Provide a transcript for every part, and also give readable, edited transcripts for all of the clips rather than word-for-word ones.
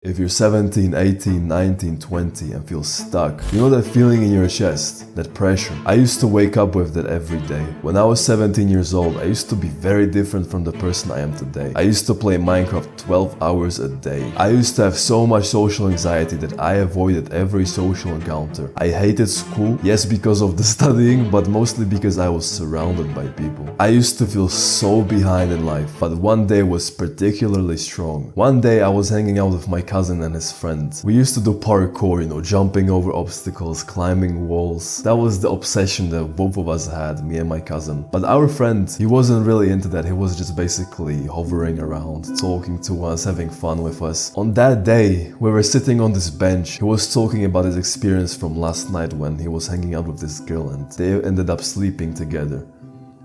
If you're 17, 18, 19, 20 and feel stuck, you know that feeling in your chest, that pressure? I used to wake up with that every day. When I was 17 years old, I used to be very different from the person I am today. I used to play Minecraft 12 hours a day. I used to have so much social anxiety that I avoided every social encounter. I hated school, yes, because of the studying, but mostly because I was surrounded by people. I used to feel so behind in life, but one day was particularly strong. One day I was hanging out with my cousin and his friends. We used to do parkour, jumping over obstacles, climbing walls. That was the obsession that both of us had, me and my cousin. But our friend, he wasn't really into that. He was just basically hovering around, talking to us, having fun with us. On that day, we were sitting on this bench. He was talking about his experience from last night when he was hanging out with this girl and they ended up sleeping together.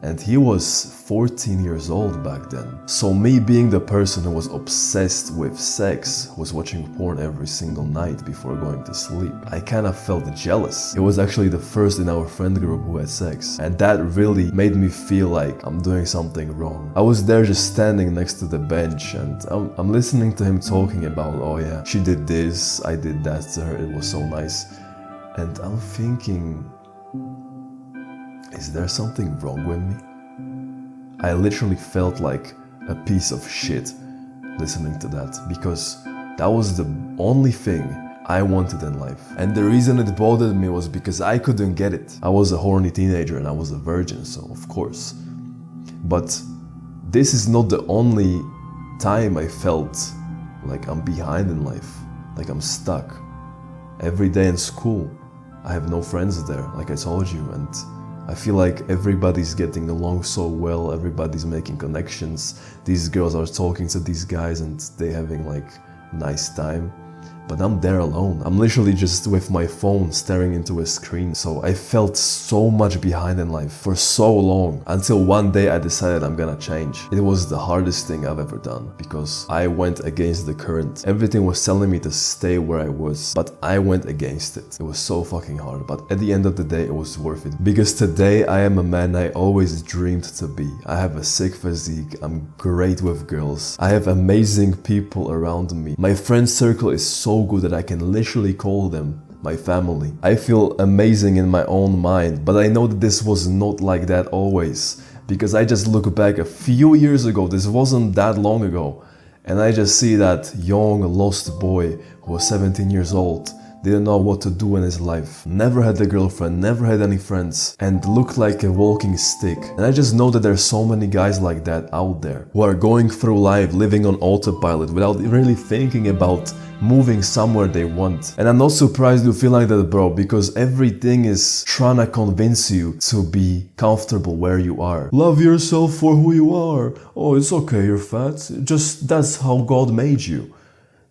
And he was 14 years old back then. So me being the person who was obsessed with sex, was watching porn every single night before going to sleep, I kind of felt jealous. It was actually the first in our friend group who had sex. And that really made me feel like I'm doing something wrong. I was there just standing next to the bench and I'm listening to him talking about, oh yeah, she did this, I did that to her, it was so nice. And I'm thinking, is there something wrong with me? I literally felt like a piece of shit listening to that because that was the only thing I wanted in life. And the reason it bothered me was because I couldn't get it. I was a horny teenager and I was a virgin, so of course. But this is not the only time I felt like I'm behind in life, like I'm stuck. Every day in school, I have no friends there, like I told you, and I feel like everybody's getting along so well, everybody's making connections. These girls are talking to these guys and they having like nice time. But I'm there alone. I'm literally just with my phone staring into a screen. So I felt so much behind in life for so long until one day I decided I'm gonna change. It was the hardest thing I've ever done because I went against the current. Everything was telling me to stay where I was, but I went against it. It was so fucking hard, but at the end of the day, it was worth it. Because today I am a man I always dreamed to be. I have a sick physique. I'm great with girls. I have amazing people around me. My friend circle is so good that I can literally call them my family. I feel amazing in my own mind, but I know that this was not like that always, because I just look back a few years ago, this wasn't that long ago, and I just see that young lost boy who was 17 years old, didn't know what to do in his life, never had a girlfriend, never had any friends, and looked like a walking stick. And I just know that there's so many guys like that out there who are going through life living on autopilot without really thinking about moving somewhere they want. And I'm not surprised you feel like that, bro, because everything is trying to convince you to be comfortable where you are. Love yourself for who you are. Oh, it's okay, you're fat. Just that's how God made you.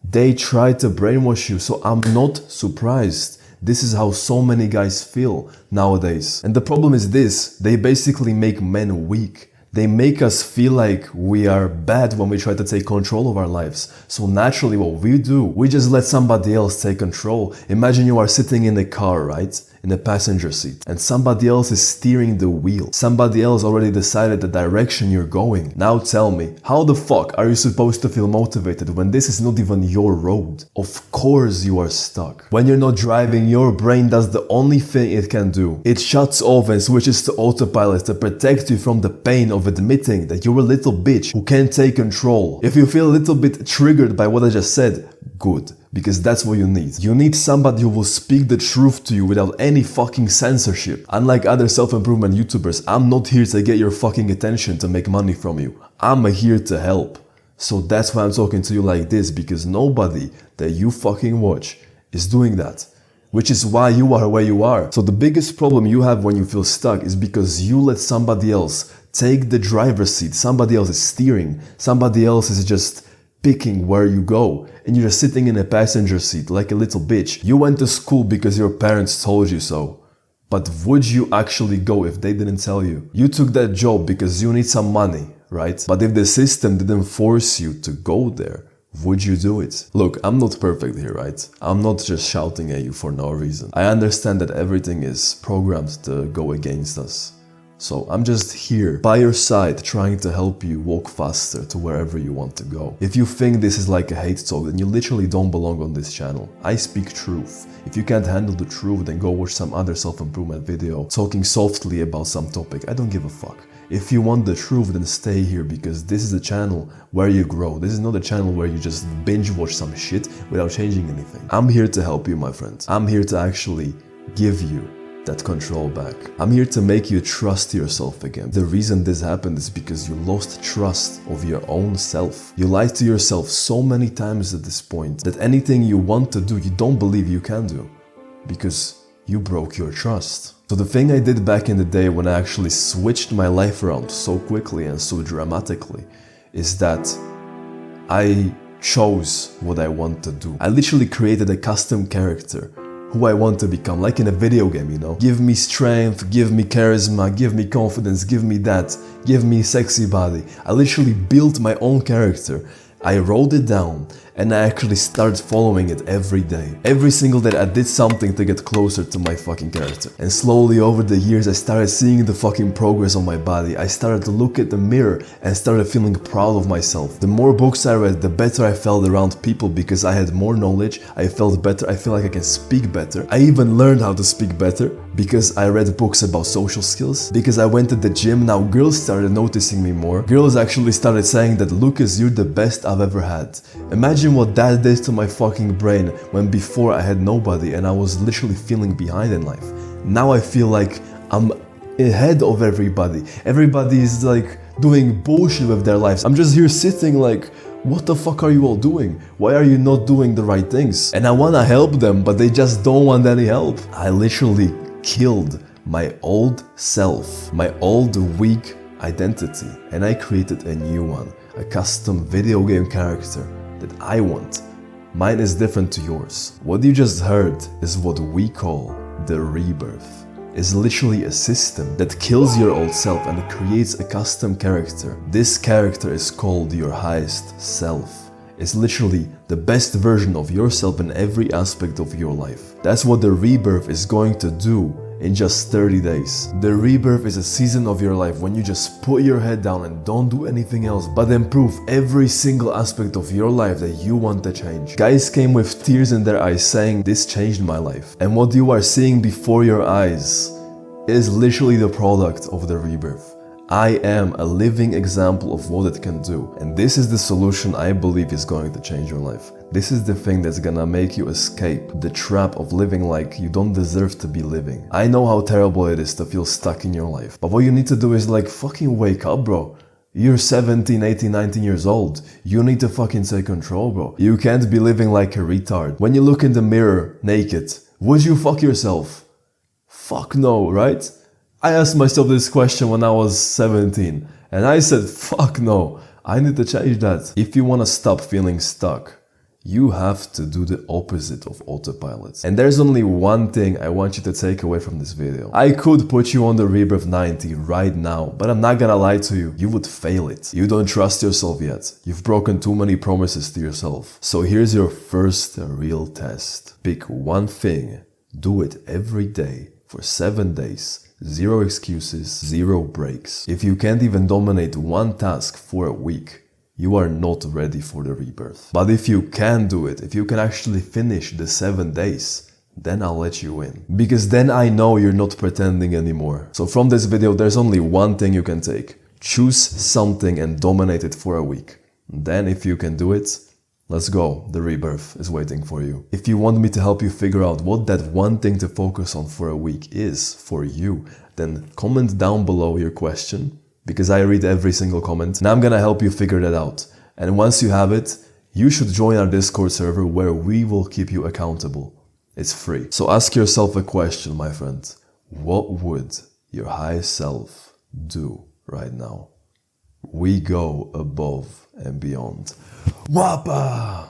They try to brainwash you, so I'm not surprised. This is how so many guys feel nowadays. And the problem is this, they basically make men weak. They make us feel like we are bad when we try to take control of our lives. So naturally what we do, we just let somebody else take control. Imagine you are sitting in a car, right? In a passenger seat, and somebody else is steering the wheel. Somebody else already decided the direction you're going. Now tell me, how the fuck are you supposed to feel motivated when this is not even your road? Of course you are stuck. When you're not driving, your brain does the only thing it can do. It shuts off and switches to autopilot to protect you from the pain of admitting that you're a little bitch who can't take control. If you feel a little bit triggered by what I just said, good. Because that's what you need. You need somebody who will speak the truth to you without any fucking censorship. Unlike other self-improvement YouTubers, I'm not here to get your fucking attention to make money from you. I'm here to help. So that's why I'm talking to you like this, because nobody that you fucking watch is doing that. Which is why you are where you are. So the biggest problem you have when you feel stuck is because you let somebody else take the driver's seat. Somebody else is steering. Somebody else is just picking where you go, and you're just sitting in a passenger seat like a little bitch. You went to school because your parents told you so. But would you actually go if they didn't tell you? You took that job because you need some money, right? But if the system didn't force you to go there, would you do it? Look, I'm not perfect here, right? I'm not just shouting at you for no reason. I understand that everything is programmed to go against us. So I'm just here by your side trying to help you walk faster to wherever you want to go. If you think this is like a hate talk, then you literally don't belong on this channel. I speak truth. If you can't handle the truth, then go watch some other self-improvement video talking softly about some topic. I don't give a fuck. If you want the truth, then stay here, because this is a channel where you grow. This is not a channel where you just binge watch some shit without changing anything. I'm here to help you, my friend. I'm here to actually give you that control back. I'm here to make you trust yourself again. The reason this happened is because you lost trust of your own self. You lied to yourself so many times at this point that anything you want to do, you don't believe you can do, because you broke your trust. So the thing I did back in the day when I actually switched my life around so quickly and so dramatically is that I chose what I want to do. I literally created a custom character, who I want to become, like in a video game, you know? Give me strength, give me charisma, give me confidence, give me that, give me sexy body. I literally built my own character. I wrote it down and I actually started following it every day. Every single day I did something to get closer to my fucking character. And slowly over the years I started seeing the fucking progress on my body. I started to look at the mirror and started feeling proud of myself. The more books I read, the better I felt around people, because I had more knowledge, I felt better, I feel like I can speak better. I even learned how to speak better because I read books about social skills, because I went to the gym. Now girls started noticing me more. Girls actually started saying that, Lucas, you're the best I've ever had. Imagine what that did to my fucking brain when before I had nobody and I was literally feeling behind in life. Now I feel like I'm ahead of everybody. Everybody is like doing bullshit with their lives. I'm just here sitting like, what the fuck are you all doing? Why are you not doing the right things? And I wanna help them, but they just don't want any help. I literally killed my old self, my old weak identity, and I created a new one, a custom video game character that I want. Mine is different to yours. What you just heard is what we call the rebirth. It's literally a system that kills your old self and creates a custom character. This character is called your highest self. It's literally the best version of yourself in every aspect of your life. That's what the rebirth is going to do in just 30 days. The rebirth is a season of your life when you just put your head down and don't do anything else but improve every single aspect of your life that you want to change. Guys came with tears in their eyes saying, this changed my life. And what you are seeing before your eyes is literally the product of the rebirth. I am a living example of what it can do. And this is the solution I believe is going to change your life. This is the thing that's gonna make you escape the trap of living like you don't deserve to be living. I know how terrible it is to feel stuck in your life. But what you need to do is like fucking wake up, bro. You're 17, 18, 19 years old. You need to fucking take control, bro. You can't be living like a retard. When you look in the mirror naked, would you fuck yourself? Fuck no, right? I asked myself this question when I was 17 and I said, fuck no, I need to change that. If you want to stop feeling stuck, you have to do the opposite of autopilot. And there's only one thing I want you to take away from this video. I could put you on the Rebirth 90 right now, but I'm not gonna lie to you, you would fail it. You don't trust yourself yet. You've broken too many promises to yourself. So here's your first real test. Pick one thing, do it every day for 7 days. Zero excuses, zero breaks. If you can't even dominate one task for a week, you are not ready for the rebirth. But if you can do it, if you can actually finish the 7 days, then I'll let you in. Because then I know you're not pretending anymore. So from this video, there's only one thing you can take. Choose something and dominate it for a week. Then if you can do it, let's go, the rebirth is waiting for you. If you want me to help you figure out what that one thing to focus on for a week is for you, then comment down below your question, because I read every single comment and I'm gonna help you figure that out. And once you have it, you should join our Discord server where we will keep you accountable. It's free. So ask yourself a question, my friend. What would your highest self do right now? We go above and beyond. Wappa!